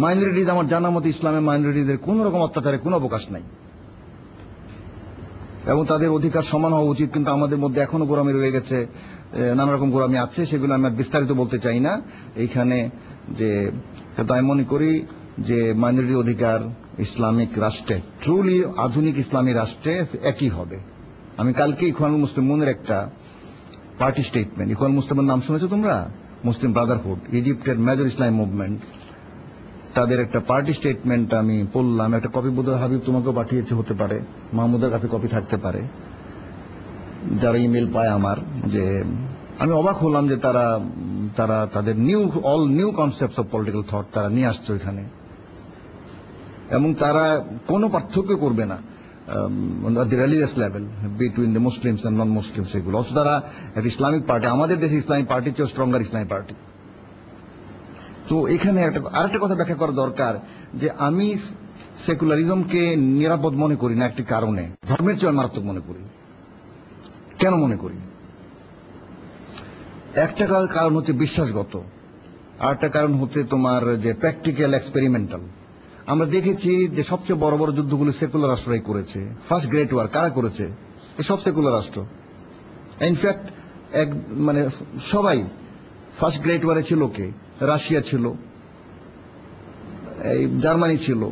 Minorities, আমার জানা মতো ইসলামে মাইনরিটিদের কোন রকম অত্যাচারের কোনো অবকাশ নাই এবং তাদের অধিকার সমান হওয়া উচিত। কিন্তু আমাদের মধ্যে এখনো গোড়ামি রয়ে গেছে, নানা রকম গোড়ামি আছে, সেগুলো আমি আর বিস্তারিত বলতে চাই না এইখানে। যে কিন্তু আমি মনে করি যে মাইনরিটি অধিকার ইসলামিক রাষ্ট্রে, ট্রুলি আধুনিক ইসলামী রাষ্ট্রে একই হবে। আমি কালকে ইখওয়ানুল মুসলিমুনের একটা পার্টি স্টেটমেন্ট, ইখওয়ানুল মুসলিমের নাম শুনেছো তোমরা? মুসলিম ব্রাদারহুড, ইজিপ্টের মেজর ইসলামী মুভমেন্ট, তাদের একটা পার্টি স্টেটমেন্ট আমি পড়লাম। একটা কপি বোধহয় হাবিব তোমাকেও পাঠিয়েছে, হতে পারে মাহমুদের কাছে কপি থাকতে পারে, যারা ইমেল পায় আমার। যে আমি অবাক হলাম যে তারা তাদের new concept of political thought তারা নিয়ে আসছে ওইখানে, এবং তারা কোনো পার্থক্য করবে না the religious level between the Muslims and non Muslims. এগুলো অথচ তারা একটা ইসলামিক পার্টি, আমাদের দেশে ইসলামিক পার্টির চেয়ে স্ট্রঙ্গার ইসলামিক পার্টি। তো এখানে আরেকটা কথা ব্যাখ্যা করা দরকার যে আমি সেকুলারিজমকে নিরাপদ মনে করি না একটি কারণে, ধর্মের চেয়ে মারাত্মক মনে করি। কেন মনে করি? একটা কারণ হচ্ছে বিশ্বাসগত, আর একটা কারণ হচ্ছে তোমার যে প্র্যাকটিক্যাল এক্সপেরিমেন্টাল। আমরা দেখেছি যে সবচেয়ে বড় বড় যুদ্ধগুলো সেকুলার রাষ্ট্ররাই করেছে। ফার্স্ট গ্রেট ওয়ার কারা করেছে? সব সেকুলার রাষ্ট্র। ইনফ্যাক্ট মানে সবাই ফার্স্ট গ্রেট ওয়ারে ছিল কে? রাশিয়া ছিল, এই জার্মানি ছিল,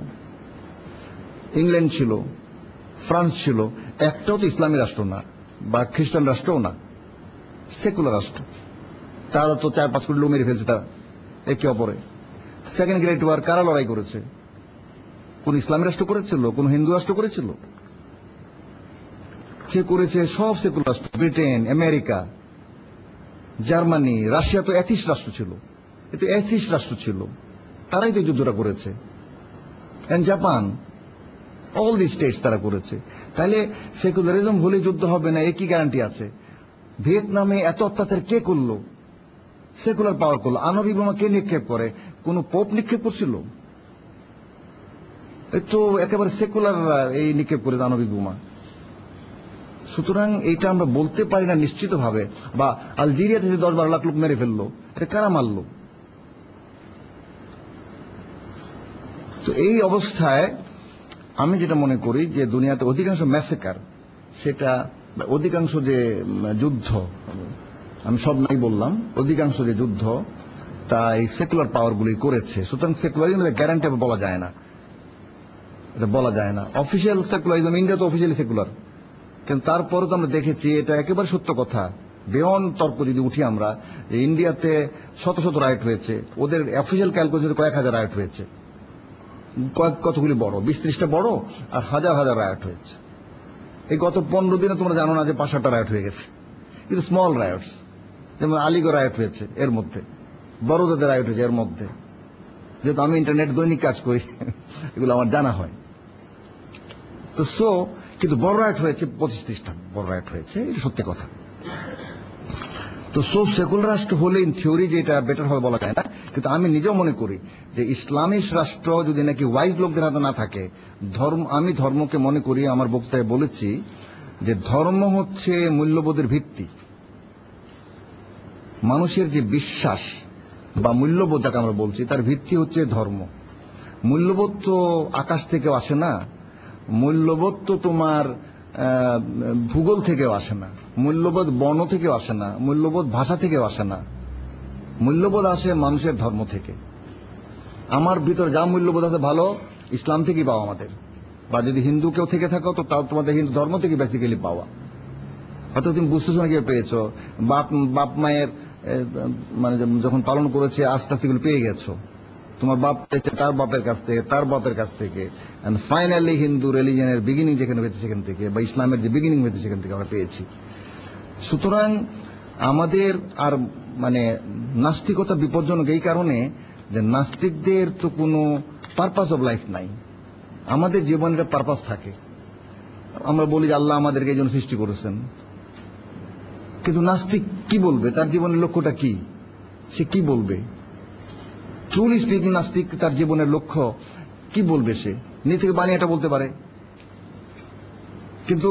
ইংল্যান্ড ছিল, ফ্রান্স ছিল। একটাও তো ইসলামী রাষ্ট্র না বা খ্রিস্টান রাষ্ট্রও না, সেকুলার রাষ্ট্র। তারা তো 4-5 কোটি লোক মেরে ফেলছে তারা একে অপরে। সেকেন্ড গ্রেট ওয়ার কারা লড়াই করেছে? কোন ইসলামী রাষ্ট্র করেছিল? কোন হিন্দু রাষ্ট্র করেছিল? সে করেছে সব সেকুলার রাষ্ট্র। ব্রিটেন, আমেরিকা, জার্মানি, রাশিয়া তো অ্যাথিস্ট রাষ্ট্র ছিল, এতো অ্যাথিস্ট রাষ্ট্র ছিল, তারাই তো যুদ্ধটা করেছে। জাপান, অল দি স্টেটস তারা করেছে। তাহলে সেকুলারিজম হলে যুদ্ধ হবে না, একই গ্যারান্টি আছে? ভিয়েতনামে এত অত্যাচার কে করলো? সেকুলার পাওয়ার করলো। আণবিক বোমা কে নিক্ষেপ করে? কোন পোপ নিক্ষেপ করছিল? তো একেবারে সেকুলার এই নিক্ষেপ করে আণবিক বোমা। সুতরাং এইটা আমরা বলতে পারি না নিশ্চিতভাবে। বা আলজেরিয়াতে যে 10-12 লাখ লোক মেরে ফেললো, এটা কারা মারলো? তো এই অবস্থায় আমি যেটা মনে করি যে দুনিয়াতে অধিকাংশ ম্যাসেকার, সেটা অধিকাংশ যে যুদ্ধ, আমি সব নাই বললাম, অধিকাংশ যে যুদ্ধ তা এই সেকুলার পাওয়ারগুলি করেছে। সুতরাং সেকুলারিজমের গ্যারান্টি বলা যায় না, এটা বলা যায় না। অফিসিয়াল সেকুলারিজম, ইন্ডিয়া তো অফিসিয়ালি সেকুলার, কিন্তু তারপরও তো আমরা দেখেছি, এটা একেবারে সত্য কথা, বিয়ন্ড তর্ক যদি উঠি আমরা, যে ইন্ডিয়াতে শত শত রাইট হয়েছে। ওদের অফিসিয়াল ক্যালকুলেশন কয়েক হাজার রাইট হয়েছে, কতগুলি বড়, 20-30টা বড় আর হাজার হাজার রায়ট হয়েছে। এই গত 15 দিনে তোমরা জানো না যে 5-6টা রায়ট হয়ে গেছে, কিন্তু স্মল রায়টস। যেমন আলিগড় রায়ট হয়েছে, এর মধ্যে বড়োদাতে রায়ট হয়েছে, এর মধ্যে। যেহেতু আমি ইন্টারনেট দৈনিক কাজ করি, এগুলো আমার জানা হয়। তো কিন্তু বড় রায়ট হয়েছে 25-30টা বড় রায়ট হয়েছে, এটা সত্যি কথা। তো সেকুলার রাষ্ট্র হলে ইন থিওরি যে এটা বেটার হবে বলা যায় না, কিন্তু আমি নিজেও মনে করি যে ইসলামিক রাষ্ট্র যদি নাকি ওয়াইজ লোকদের হাতে না থাকে, আমি ধর্মকে মনে করি, আমার বক্তব্যে বলেছি যে ধর্ম হচ্ছে মূল্যবোধের ভিত্তি। মানুষের যে বিশ্বাস বা মূল্যবোধ যাকে আমরা বলছি, তার ভিত্তি হচ্ছে ধর্ম। মূল্যবোধ তো আকাশ থেকেও আসে না, মূল্যবোধ তো তোমার ভূগোল থেকেও আসে না, মূল্যবোধ বর্ণ থেকেও আসে না, মূল্যবোধ ভাষা থেকেও আসে না, মূল্যবোধ আসে মানুষের ধর্ম থেকে। আমার ভিতর যা মূল্যবোধ আছে ভালো ইসলাম থেকেই পাওয়া আমাদের, বা যদি হিন্দু কেউ থেকে থাকো তো তাও তোমাদের হিন্দু ধর্ম থেকে বেসিক্যালি পাওয়া। হয়তো তুমি বুঝতে সময় গিয়ে পেয়েছো, বাপ মায়ের মানে যখন পালন করেছে আস্তে আস্তে এগুলো পেয়ে গেছো। তোমার বাপ পেয়েছে তার বাপের কাছ থেকে, তার বাপের কাছ থেকে, এন্ড ফাইনালি হিন্দু রিলিজনের বিগিনিং যেখানে হয়েছে সেখান থেকে, বা ইসলামের যে বিগিনিং হয়েছে সেখান থেকে আমরা পেয়েছি। সুতরাং আমাদের আর মানে নাস্তিকতা বিপজ্জনক এই কারণে যে নাস্তিকদের তো কোনো পারপাস অফ লাইফ নাই। আমাদের জীবনের পারপাস থাকে। আমরা বলি যে আল্লাহ আমাদেরকে এই জন্য সৃষ্টি করেছেন, কিন্তু নাস্তিক কি বলবে? তার জীবনের লক্ষ্যটা কি? সে কি বলবে? ট্রুলি স্পিকিং নাস্তিক তার জীবনের লক্ষ্য কি বলবে? সে নিজে থেকে বানিয়ে এটা বলতে পারে, কিন্তু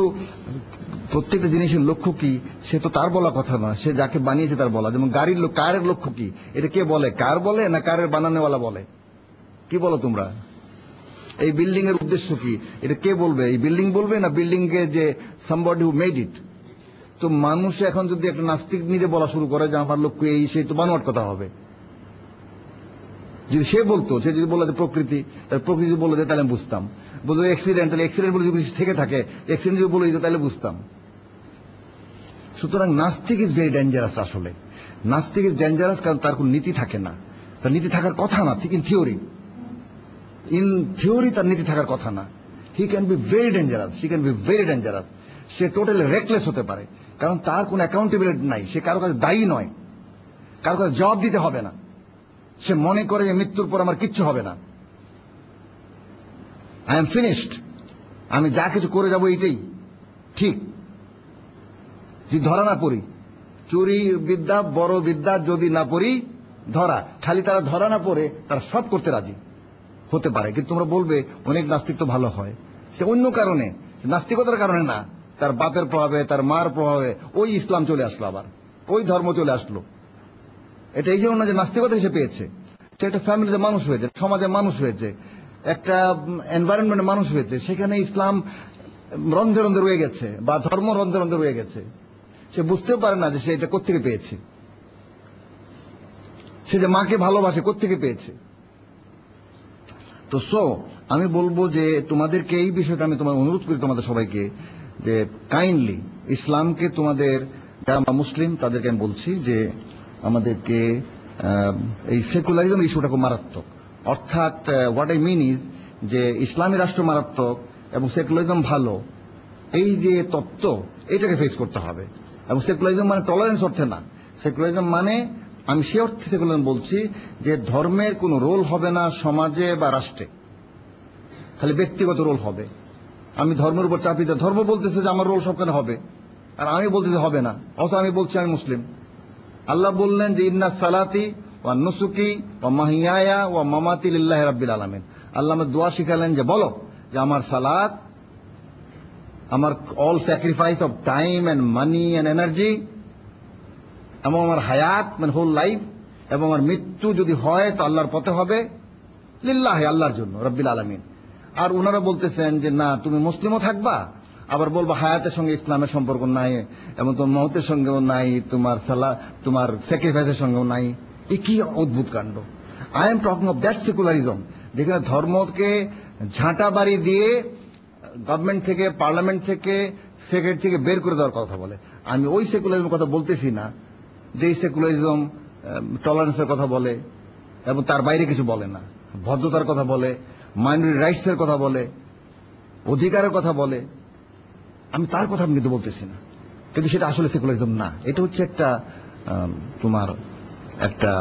প্রত্যেকটা জিনিসের লক্ষ্য কি সে তো তার বলা কথা না, সে যাকে বানিয়েছে তার বলা। যেমন কারের লক্ষ্য কি, এটা কে বলে? কার বলে না কারের বানানোওয়ালা বলে? কি বলো তোমরা? এই বিল্ডিং এর উদ্দেশ্য কি? এটা কে বলবে? এই বিল্ডিং বলবে না বিল্ডিং কে যে সামবডি হু মেড ইট? তো মানুষ এখন যদি একটা নাস্তিক নিজে বলা শুরু করে যে আমার লক্ষ্য এই, সেই তো বানোয়াট কথা হবে। যদি সে বলতো, সে যদি বললো যে প্রকৃতি যদি বলে যে তাহলে আমি বুঝতাম। বলতো অ্যাক্সিডেন্ট, তাহলে অ্যাক্সিডেন্ট বলে যদি থেকে থাকে, অ্যাক্সিডেন্ট যদি বলে দিত তাহলে বুঝতাম। সুতরাং নাস্তিক ইজ ভেরি ডেঞ্জারাস। আসলে নাস্তিক ইজ ডেঞ্জারাস, কারণ তার কোন নীতি থাকে না। তার নীতি থাকার কথা না, ঠিক ইন থিওরি তার নীতি থাকার কথা না। He can be very dangerous, she can be very dangerous. Say totally reckless হতে পারে, কারণ তার কোনো অ্যাকাউন্টেবিলিটি নাই। সে কারো কাছে দায়ী নয়, কারো কাছে জবাব দিতে হবে না। সে মনে করে যে মৃত্যুর পর আমার কিচ্ছু হবে না, আই এম ফিনিশড, আমি যা কিছু করে যাব এইটাই ঠিক। যদি ধরা না পড়ি, চুরি বিদ্যা বড় বিদ্যা যদি না পড়ি ধরা, খালি তারা ধরা না পড়ে তারা সব করতে রাজি হতে পারে। কিন্তু তোমরা বলবে অনেক নাস্তিক তো ভালো হয়, সে অন্য কারণে, নাস্তিকতার কারণে না, তার বাপের প্রভাবে, তার মার প্রভাবে ওই ইসলাম চলে আসলো, আবার ওই ধর্ম চলে আসলো। এটা এই জন্য না যে নাস্তিকতা সে পেয়েছে, সে একটা ফ্যামিলিতে মানুষ হয়েছে, সমাজে মানুষ হয়েছে, একটা এনভায়রনমেন্টে মানুষ হয়েছে, সেখানে ইসলাম রন্ধে রন্ধে রয়ে গেছে বা ধর্ম রন্ধে রন্ধে রয়ে গেছে। সে বুঝতেও পারে না যে সে এটা কোত্থেকে পেয়েছে, সে যে মাকে ভালোবাসে কোত্থেকে পেয়েছে। তো আমি বলবো যে তোমাদেরকে এই বিষয়টা আমি তোমার অনুরোধ করি, তোমাদের সবাইকে, যে কাইন্ডলি ইসলামকে তোমাদের, যারা মুসলিম তাদেরকে আমি বলছি যে আমাদেরকে এই সেকুলারিজম ইস্যুটা খুব মারাত্মক। অর্থাৎ হোয়াট আই মিন ইজ যে ইসলামী রাষ্ট্র মারাত্মক এবং সেকুলারিজম ভালো, এই যে তত্ত্ব এটাকে ফেস করতে হবে। এবং সেকুলারিজম মানে টলারেন্স অর্থে না, সেকুলারিজম মানে আমি সে অর্থে সেকুলারিজম বলছি যে ধর্মের কোনো রোল হবে না সমাজে বা রাষ্ট্রে, খালি ব্যক্তিগত রোল হবে। আমি ধর্মের উপর চাপিয়ে, ধর্ম বলতেছে যে আমার রোল সবখানে হবে, আর আমি বলতেছি হবে না, অথচ আমি বলছি আমি মুসলিম। আল্লাহ বললেন যে ইন্না সালাতি ওয়া নুসুকি ওয়া মাহিয়ায়া ওয়া মামাতি লিল্লাহি রাব্বিল আলামিন। আল্লাহ আমাদের দোয়া শিখালেন যে বলো যে আমার সালাত, আমার all sacrifice of time and money and energy, এবং আমার হায়াত মানে হোল লাইফ, এবং আমার মৃত্যু যদি হয় তো আল্লাহর পথে হবে, লিল্লাহি আল্লাহর জন্য, রাব্বিল আলামিন। আর ওনারা বলতেছেন যে না তুমি মুসলিমও থাকবা, আবার বলবো হায়াতের সঙ্গে ইসলামের সম্পর্ক নাই, এবং তোমার মওতের সঙ্গেও নাই, তোমার স্যাক্রিফাইসের সঙ্গেও নাই। এ কি অদ্ভুত কাণ্ড! I am talking of that secularism, যেখানে ধর্মকে ঝাঁটা বাড়ি দিয়ে গভর্নমেন্ট থেকে, পার্লামেন্ট থেকে, সেক্রেটারি থেকে বের করে দেওয়ার কথা বলে। আমি ওই সেকুলারিজমের কথা বলতেছি না, যে সেকুলারিজম টলারেন্সের কথা বলে এবং তার বাইরে কিছু বলে না, ভদ্রতার কথা বলে, মাইনরিটি রাইটস এর কথা বলে, অধিকারের কথা বলে। আমি তার কথা আমি কিন্তু বলতেছি না, কিন্তু সেটা আসলে সেকুলারিজম না। এটা হচ্ছে একটা তোমার একটা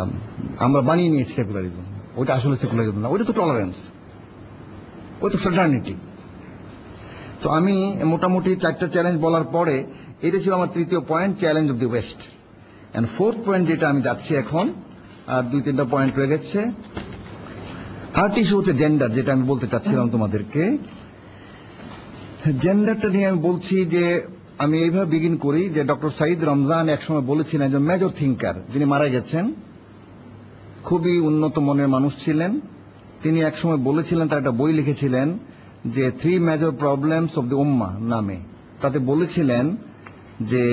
আমরা বানিয়ে নিয়েছি সেকুলারিজম। ওইটা আসলে সেকুলারিজম না, ওইটা তো টলারেন্স, ওই তো ফ্রেটার্নিটি। তো আমি মোটামুটি 4টা চ্যালেঞ্জ বলার পরে এটা ছিল আমার 3য় point, challenge of the west. And 4th point যেটা আমি যাচ্ছি এখন, আর 2-3টা পয়েন্ট রয়ে গেছে। আরেকটি ইস্যু হচ্ছে জেন্ডার, যেটা আমি বলতে চাচ্ছিলাম তোমাদেরকে। জেন্ডারটা নিয়ে আমি বলছি যে আমি এইভাবে বিগিন করি যে ডক্টর সাইদ রমজান একসময় বলেছিলেন, একজন মেজর থিঙ্কার, যিনি মারা গেছেন, খুবই উন্নত মনের মানুষ ছিলেন। তিনি একসময় বলেছিলেন, তার একটা বই লিখেছিলেন যে 3 মেজর প্রবলেমস অব দি উম্মাহ নামে। তাতে বলেছিলেন যে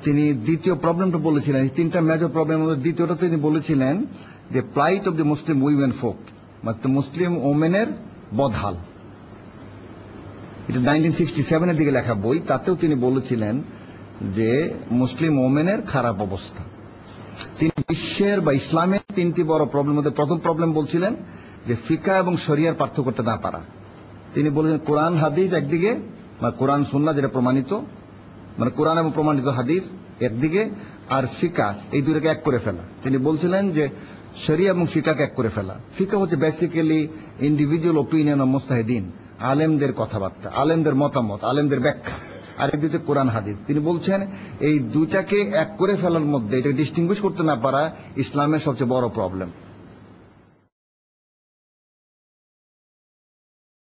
তিনি দ্বিতীয় প্রবলেমটা বলেছিলেন, 3টা মেজর প্রবলেমের মধ্যে দ্বিতীয়টা তিনি বলেছিলেন যে plight of the Muslim womenfolk, মানে মুসলিম ওমেনের বদহাল। এটা 1967 এর দিকে লেখা বই। তাতেও তিনি বলেছিলেন যে মুসলিম ওমেনের খারাপ অবস্থা। তিনি বিশ্বের বা ইসলামের 3টি বড় প্রবলেম মধ্যে প্রথম প্রবলেম বলছিলেন যে ফিকা এবং শরিয়ার পার্থক্য করতে না পারা। তিনি বলেছেন কোরআন হাদিস একদিকে, বা কোরআন সুন্নাহ যেটা প্রমাণিত, মানে কোরআন এবং প্রমাণিত হাদিস একদিকে, আর ফিকা, এই দুটোকে এক করে ফেলা। তিনি বলছিলেন যে শরিয়া এবং ফিকাকে এক করে ফেলা। ফিকা হচ্ছে বেসিক্যালি ইন্ডিভিজুয়াল ওপিনিয়ন অফ মুজতাহিদিন, আলেমদের কথাবার্তা, আলেমদের মতামত, আলেমদের ব্যাখ্যা, আর একদিকে কোরআন হাদিস। তিনি বলছেন এই দুইটাকে এক করে ফেলার মধ্যে, এটা ডিস্টিংগুইশ করতে না পারা ইসলামের সবচেয়ে বড় প্রবলেম।